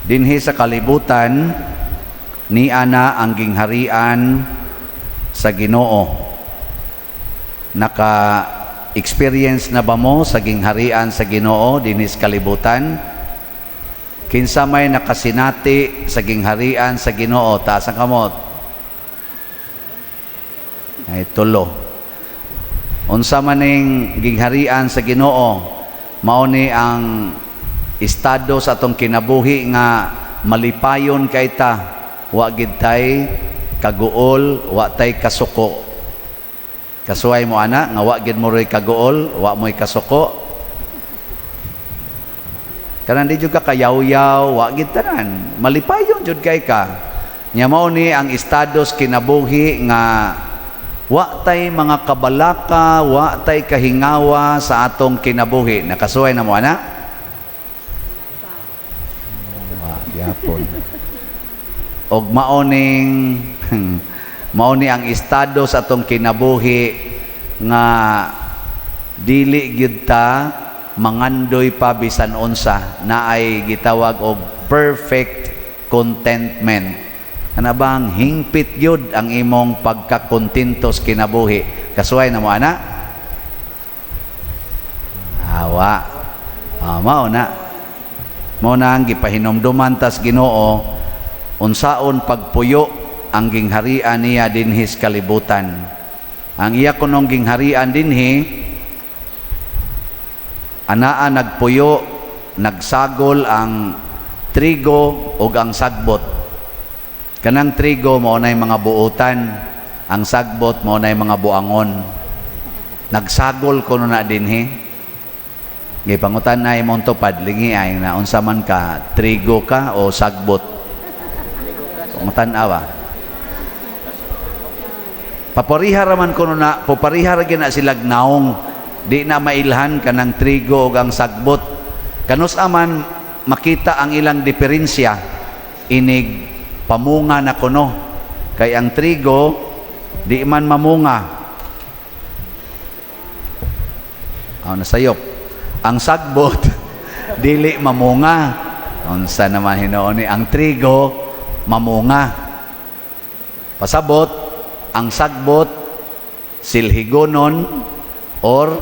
Dinhi sa kalibutan ni ana ang gingharian sa Ginoo. Naka-experience na ba mo sa gingharian sa Ginoo dinhi sa kalibutan? Kinsa may nakasinati sa gingharian sa Ginoo? Taas ang kamot. Ay tulo. Unsa maning gingharian sa Ginoo? Mao ni ang estado sa atong kinabuhi nga malipayon kay ta, wa gid tay kaguol, wa tay kasuko. Kasuway mo ana nga wa gid mo roy kaguol, wa mo'y kasuko. Kanan di jud ka kayaw-yaw, wa gid tanan. Malipayon jud kay ka. Nya mao ni ang estados kinabuhi nga wa tay mga kabalaka, wa tay kahingawa sa atong kinabuhi. Nakasuway na mo ana? Wa gyapon. Og maoning maoni ang estado sa atong kinabuhi nga dili gyud ta mangandoy pa bisan unsa, naay gitawag og perfect contentment. Ana bang hingpit gyud ang imong pagkakontentos kinabuhi. Kasuway na mo ana? Awa. Mao na. Mao na ang gipahinomduman tas Ginoo unsaon pagpuyo ang gingharian niya dinhi sa kalibutan. Ang iya kunong gingharian dinhi anaa nagpuyo, nagsagol ang trigo ug ang sagbot. Kanang trigo mao nay mga buutan, ang sagbot mao nay mga buangon. Nagsagol kuno na dinhi. Gipangutan na imong tupad lingi ay na unsa man ka, trigo ka o sagbot. Pangutan-awa. Papariha raman kuno na, papariha ra na sila naong di na mailhan kanang trigo ug ang sagbot. Kanus aman makita ang ilang diferensya inig pamunga na kuno. Kay ang trigo di man mamunga. Nasayop. Ang sagbot dili mamunga. Unsa naman hinuon ni ang trigo mamunga. Pasabot ang sagbot silhigonon or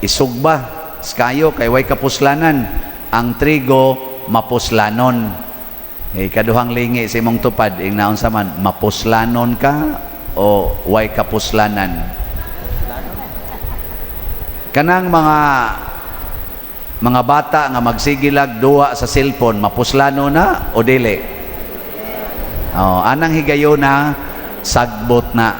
isugba skayo kay way kapuslanan. Ang trigo mapuslanon. Kaduhang lingi sa imong tupad ing naon sa man, mapuslanon ka o way kapuslanan. Kanang mga bata nga magsigilag duwa sa cellphone, mapuslano na o dili? Anang higayon na sagbot na.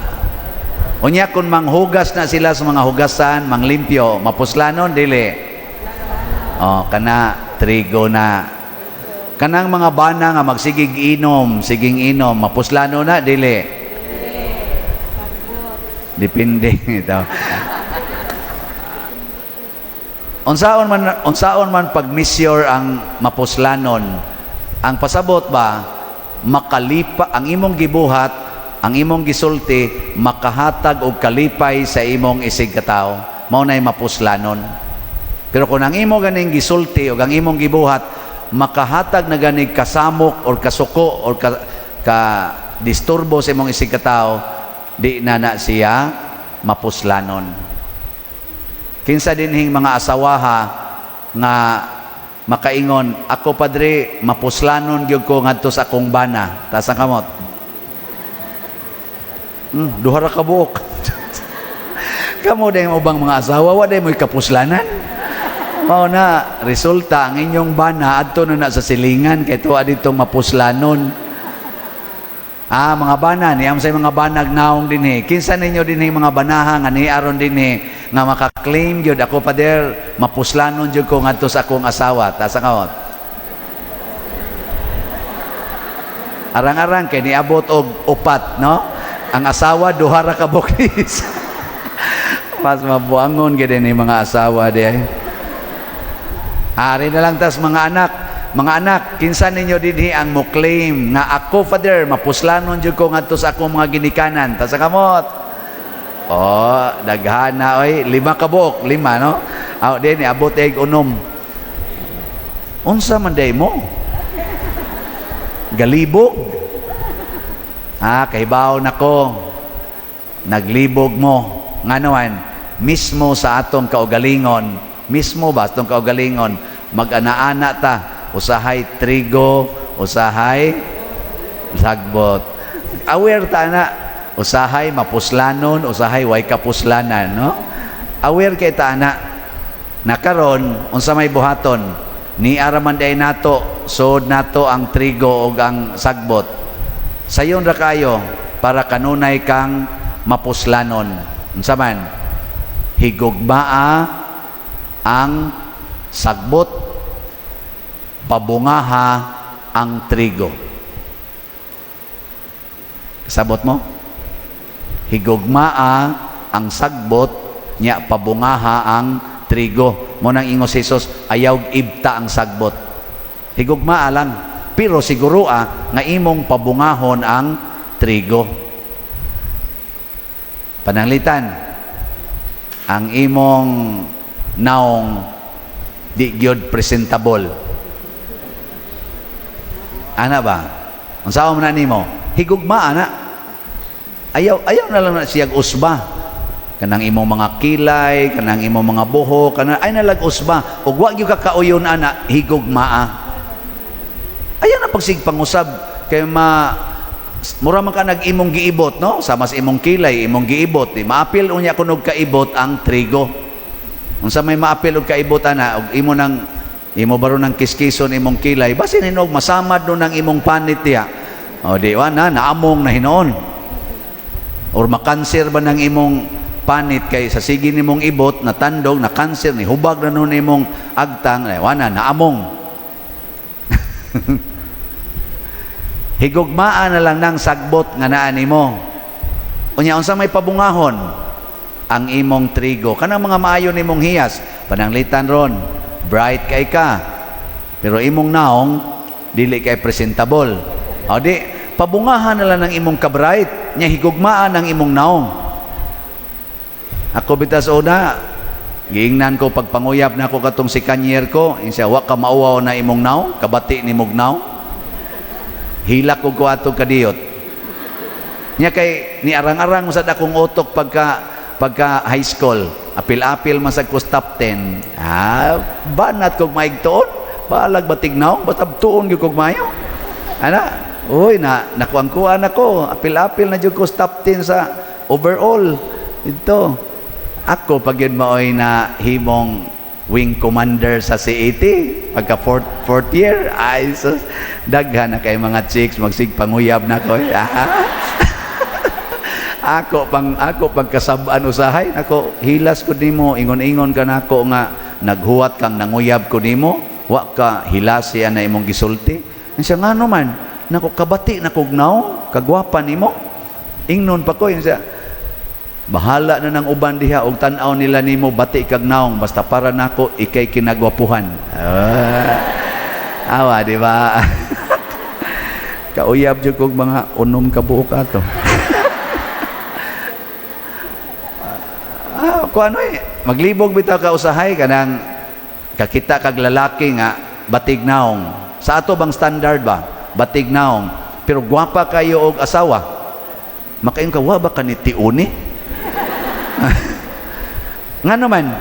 Unya kung manghugas na sila sa mga hugasan, manglimpyo, mapuslanon dili? Kana trigo na. Kanang mga bana nga magsigig inom, siging inom, mapuslano na dili? Depende ito. Unsaon man pag-measure ang mapuslanon? Ang pasabot ba makalipa ang imong gibuhat, ang imong gisulti makahatag og kalipay sa imong isig katawo, mao nay mapuslanon. Pero kung ang imo ganing gisulti o ang imong gibuhat makahatag na ganing kasamok or kasuko or ka disturbo sa imong isig katawo, di na siya mapuslanon. Kinsa dinhing mga asawaha nga makaingon, ako padre mapuslanon gyud ko ngadto sa akong bana. Taas ang kamot. Duha ra ka buok. Kamo day ubang mga asawa wa day mo'y kapuslanan. Mao na resulta ang inyong bana adto na sa silingan kay tuwa ditong mapuslanon. Mga bana niyam sa mga banag naong dinhi. Kinsa ninyo dinhi mga banaha nga niaron dinhi nga maka-claim gyud ako pader mapuslanon gyud ko ngadto sa akong asawa. Taas ang kamot. Arang-arang kay niabot og upat, no? Ang asawa duha ra ka bukis. Mas mabuangon gid ni mga asawa di ay. Ari na lang tas mga anak, kinsa ninyo dinhi ang mo claim nga ako father mapuslanon jud ko ngadto sa akong mga ginikanan. Tas kamot. Daghana oy, 5 ka buok, 5 no? Dinhi abot eg unom. Unsa man day mo? Galibog. Kahibaw nako. Naglibog mo. Nga naman, mismo sa atong kaugalingon, mismo ba atong kaugalingon, mag-ana-ana ta, usahay trigo, usahay sagbot. Aware ta na, usahay mapuslanon, usahay way kapuslanan, no? Aware kay ta na karon unsa may buhaton, ni araman day nato, sod nato ang trigo ug ang sagbot. Sayon ra kayo para kanunay kang mapuslanon. Unsa man? Higugmaa ang sagbot, pabungaha ang trigo. Sabot mo? Higugmaa ang sagbot, nya pabungaha ang trigo. Mo nang ingos Jesus, ayaw ibta ang sagbot. Higugmaa lang, pero siguro nga imong pabungahon ang trigo. Pananglitan, ang imong naong di gyud presentable. Ana ba? Unsa man nimo? Higugmaa na. Ayaw na lang na siyag usba. Kanang imong mga kilay, kanang imong mga buho, kanang ay nalag usba. Ug wa gyud ka kauyon ana, higugmaa. Ayaw na pagsig pangusab kay mura man ka nag-imong giibot, no? Sama sa imong kilay, imong giibot, maapil unya kunog kaibot ang trigo. Unsa may maapil og kaibot ana, og imo baro ng kiskison imong kilay, basin hinog masamad no ng imong panit diha. O di wa na naamong na hinoon. Or makanser ba ng imong panit kay sa sige nimong ibot na tandog na kanser ni hubag na nun imong agtang, wa na naamong. Higugmaan na lang ng sagbot nga naa nimo. Unya unsa may pabungahon ang imong trigo. Kanang mga maayo nimong hiyas, pananglitan ron, bright kay ka. Pero imong naong dili kay presentable. O di pabungahan na lang ng imong ka-bright, nya higugmaan ang imong naong. Ako bitas una, giingnan ko pagpanguyab na ako katong si kanyer ko, insya wa ka mauwaw na imong naong, kabati ni mong naong. Hilak ko ato kadiyot. Nya kay ni arang-arang sa dakong utok pagka high school. Apil-apil man sa ko top 10. Banat kog maigtuon. Balag batignaw, batab tuon gyud kog mayo. Ana, uy nakuangkuan ako. Apil-apil na jud ko top 10 sa overall. Ito. Ako pag yun maoy na himong wing commander sa C80 pagka fourth year, ay sus, daghan na kay mga chicks magsigpanguyab na ko. ako pagkasaban usahay nako, hilas ko nimo, ingon-ingon ka nako nga naghuwat kang nanguyab ko nimo, wa ka hilas siya na imong gisulti. Siya nga naman, nako kabati na kugnaw, kagwapa nimo. Ingnon pa ko, siya bahala na ng uban diha og tan-aw nila nimo bati kag naong basta para nako ikay kinagwapuhan. Awa di ba? Kauyab jud kog mga unom ka buok ato. Kuan maglibog bitaw ka usahay kanang kakita kag lalaki nga batig naong. Sa ato bang standard ba? Batig naong. Pero gwapa kayo og asawa. Makain ka wa ba kanitiuni? Nga naman,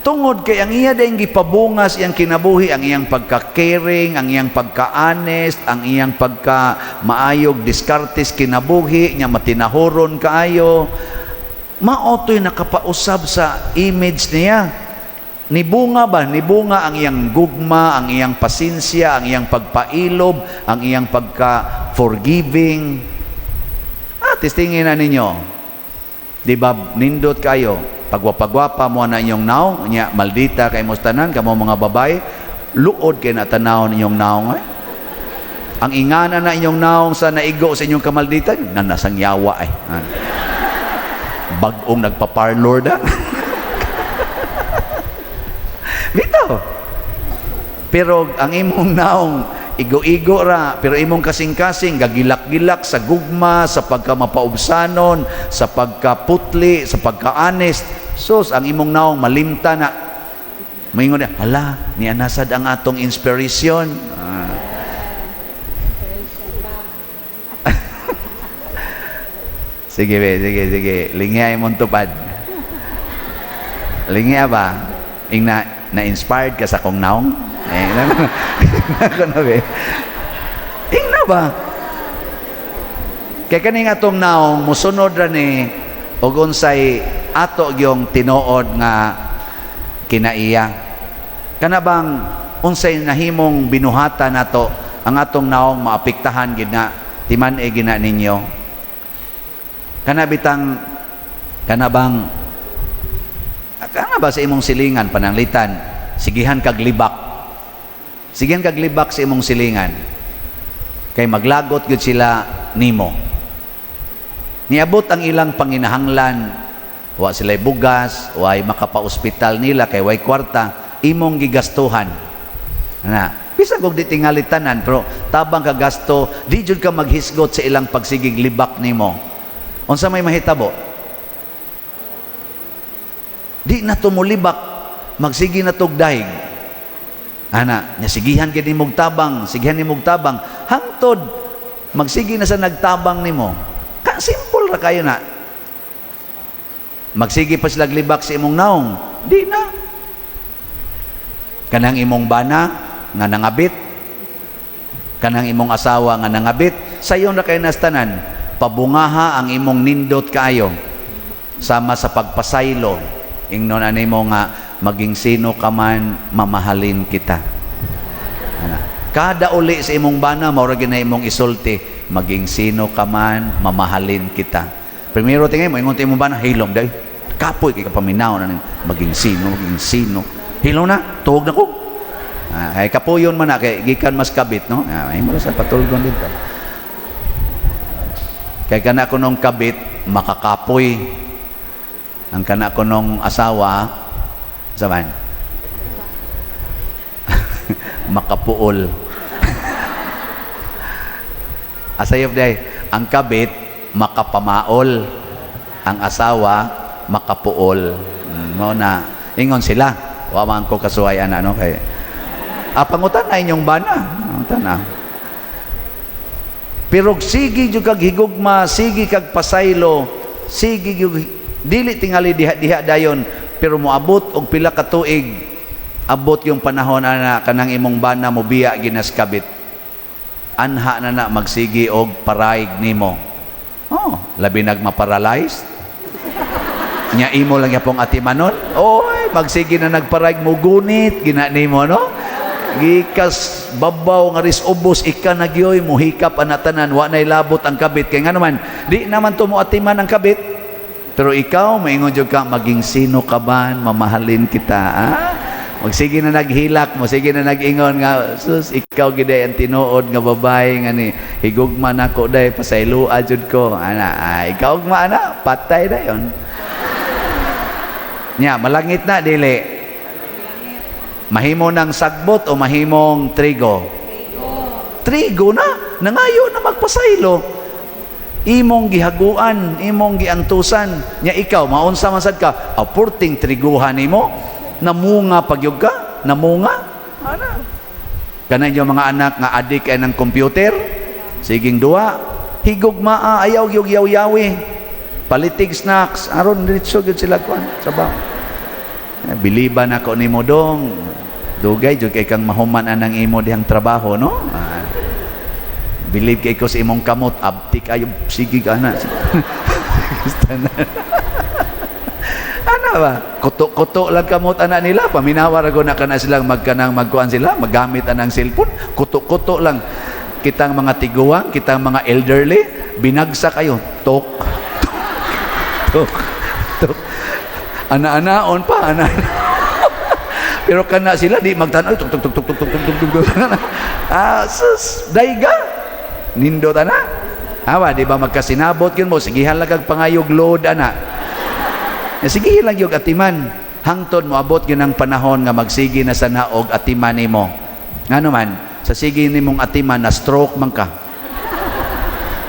tungod kay ang iya dayang gipabungas iyang kinabuhi, ang iyang pagka-caring, ang iyang pagka-honest, ang iyang pagka-maayog, diskartes kinabuhi, niya matinahoron kaayo, maotoy nakapausab sa image niya. Nibunga ba? Nibunga ang iyang gugma, ang iyang pasinsya, ang iyang pagpailob, ang iyang pagka-forgiving. Testingin na ninyo. Di ba nindot kayo, pagwapagwapa mo na inyong naong, nya maldita kay mustanan, kamo mga babay, luod kay natanaw ninyong naong. Ang ingana na inyong naong sa naigo sa inyong kamalditan, nanasang yawa ay. Bagong nagpa-parlor na. Bitaw. Pero ang imong naong, igo-igo ra, pero imong kasing-kasing gagilak-gilak sa gugma, sa pagkamapaubsanon, sa pagkaputli, sa pagka-honest. Sus, ang imong naong malimta na. Maingon na, hala, ni anasad ang atong inspiration. Sige, be, sige. Lingiya imong tupad. Lingiya ba? Na-inspired ka sa kong naong? Ano be? Ingna ba? Kaya kaning atong naong, musunod ra ni og unsay ato yung tinuod nga kinaiya. Kana bang unsay nahimong binuhatan nato ang atong naong maapektahan gid nga timan gina ninyo. Kana bang kana ba sa imong silingan pananglitan sigihan kag libak sa imong silingan kay maglagot gyud sila nimo. Niabot ang ilang panginahanglan, wa sila'y bugas, way makapa-ospital nila kay way kwarta, imong gigastuhan. Bisag og di tingali tanan, pero tabang ka gasto, di jud ka maghisgot sa ilang pagsigig libak nimo. Unsa may mahitabo? Di na tumulibak, magsigi na tog daig. Nya sigihan gid nimog tabang, hangtod magsigi na sa nagtabang nimo. Simple ra kayo na. Magsige pa sila libak sa imong naong. Di na. Kanang imong bana nga nangabit, kanang imong asawa nga nangabit, sayon ra kayo nastanan, pabungaha ang imong nindot kaayo sama sa pagpasaylo. Ingnon animo nga maging sino ka man, mamahalin kita. Kada uli sa imong bana mao ra gyud na imong isulti, maging sino ka man, mamahalin kita. Primero tingay mo, ingon imong bana, hilom day. Kapoy kay kapaminaw na maging sino. Hilom na, tuog na ko. Ay kapuyon man na kay gikan mas kabit, no? Ay mo sa patulgon dito. Kay kana ko nung kabit makakapoy. Ang kana ko nung asawa zaman makapuol. Asayop day, ang kabit makapamaol, ang asawa makapuol. Mo na ingon sila, wa man ko kasuwayan ano kay pangutan na inyong bana. Tana. Pero sige jud kag higugma, sige kag pasaylo, sige jud dili tingali diha dayon, pero moabot og pila ka tuig, abot yung panahon ana kanang imong bana mo biya ginas kabit. Anha na magsigi og paraig nimo. Labi nagma-paralyzed. Nya imo lang yapong atimanon. Magsigi na nagparaig mo gunit gina nimo, no? Gikas babaw nga ris ubos ika nagyoy mo hikap anatanan wa nay labot ang kabit kay nganuman di naman tumo atiman ang kabit. Pero ikaw maingon jud ka maging sino ka man, mamahalin kita. Magsige na naghilak mo, sige na nag-ingon nga, sus, ikaw giday ang tinuod nga babae nga ni, higugma na ko day, pasaylua jud ko. Ikaw ugma na, patay na yun. Malangit na, dili. Mahimo ng sagbot o mahimong trigo? Trigo na, nangayo na magpasaylo. Imong gihaguan, imong giantusan. Ikaw, maunsa man sad ka, apurting triguhan nimo. Namunga pagyug ka, namunga. Kanang yung mga anak nga adik ay ng computer, siging duwa, higugma ayaw gyud yaw-yawi, palitig snacks, aron diretso gyud sila kuan trabaho. Biliban ako nimo dong, dugay jud kay kang mahuman anang imo dihang trabaho, no? Believe kay ko sa imong kamot, abtik ayo sige ana. Ba? Kuto lang kamot anak nila, paminawar ako na kana silang magkuan sila, maggamit anang cellphone, kuto lang. Kitang mga tiguang, kitang mga elderly, binagsak kayo, tok. Ana-anaon pa, pero kana sila di magtanaw, tuk. Sus, daiga, nindot ana. Di ba magkasinabot yun mo, sigihan lang kag pangayog load ana. Sige lang yung atiman hangtod mo abot yun ang panahon nga magsigi na sa naog atiman nimo. Ngano man sa sige nimong atiman na stroke man ka,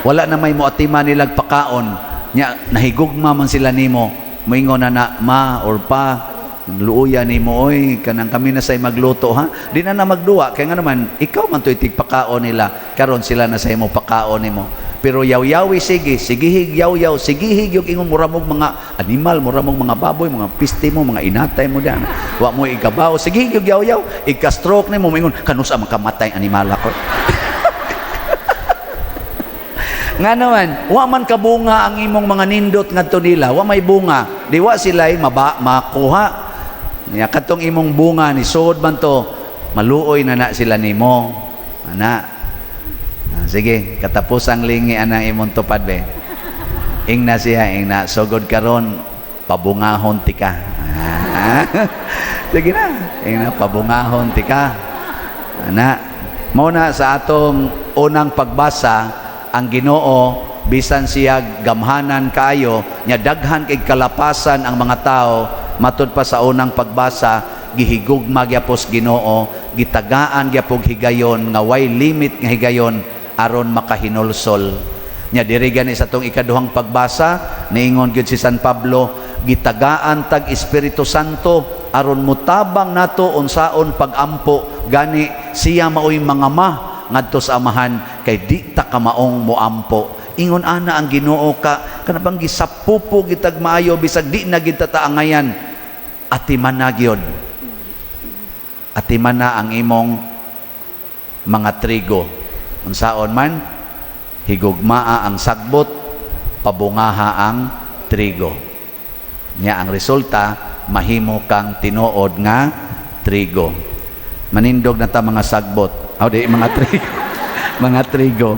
wala na may mo atiman nilag pakaon nya, nahigugma man sila nimo, moingon na ma or pa luuya nimo, oy kanang kami na say magluto ha, di na magduwa kay nga naman ikaw man to itig pakaon nila, karon sila na sa imo pakaon nimo. pero yaw-yawi sige, sigihig yaw-yaw, sigihig yung ingon mura mong mga animal, mura mong mga baboy, mga piste mo, mga inatay mo diyan. Wa mo ikabaw, sigihig yung yaw-yaw, ika-stroke ni mo ingon kanusa makamatay animal ako. Nga naman, wa man kabunga ang imong mga nindot ngadto nila, wa may bunga, di wa sila'y makuha. Nya katong imong bunga ni sod man to, maluoy na sila nimo. Ana. Sige, katapusang lingi anang imong tupad be. Ingna siya, ingna sugod karon pabungahon tika. Sige na, ingna pabungahon tika. Ana. Mao na sa atong unang pagbasa, ang Ginoo bisan siya gamhanan kayo nya daghan kay kalapasan ang mga tao matud pa sa unang pagbasa gihigugma gyapos Ginoo gitagaan gyapog higayon nga way limit nga higayon aron makahinulsol nya diri gani sa tong ikaduhang pagbasa niingon gyud si San Pablo gitagaan tag Espiritu Santo aron mutabang nato unsaon pagampo gani siya maoy mangama ngadto sa amahan kay di ta ka maong moampo ingon ana ang Ginoo ka kanabang gisapupo gitag maayo bisag di na gid ta angayan atiman na gyud atiman na ang imong mga trigo unsaon man higugmaa ang sagbot pabungaha ang trigo nya ang resulta mahimo kang tinuod nga trigo manindog na ta mga sagbot o di mga trigo mga trigo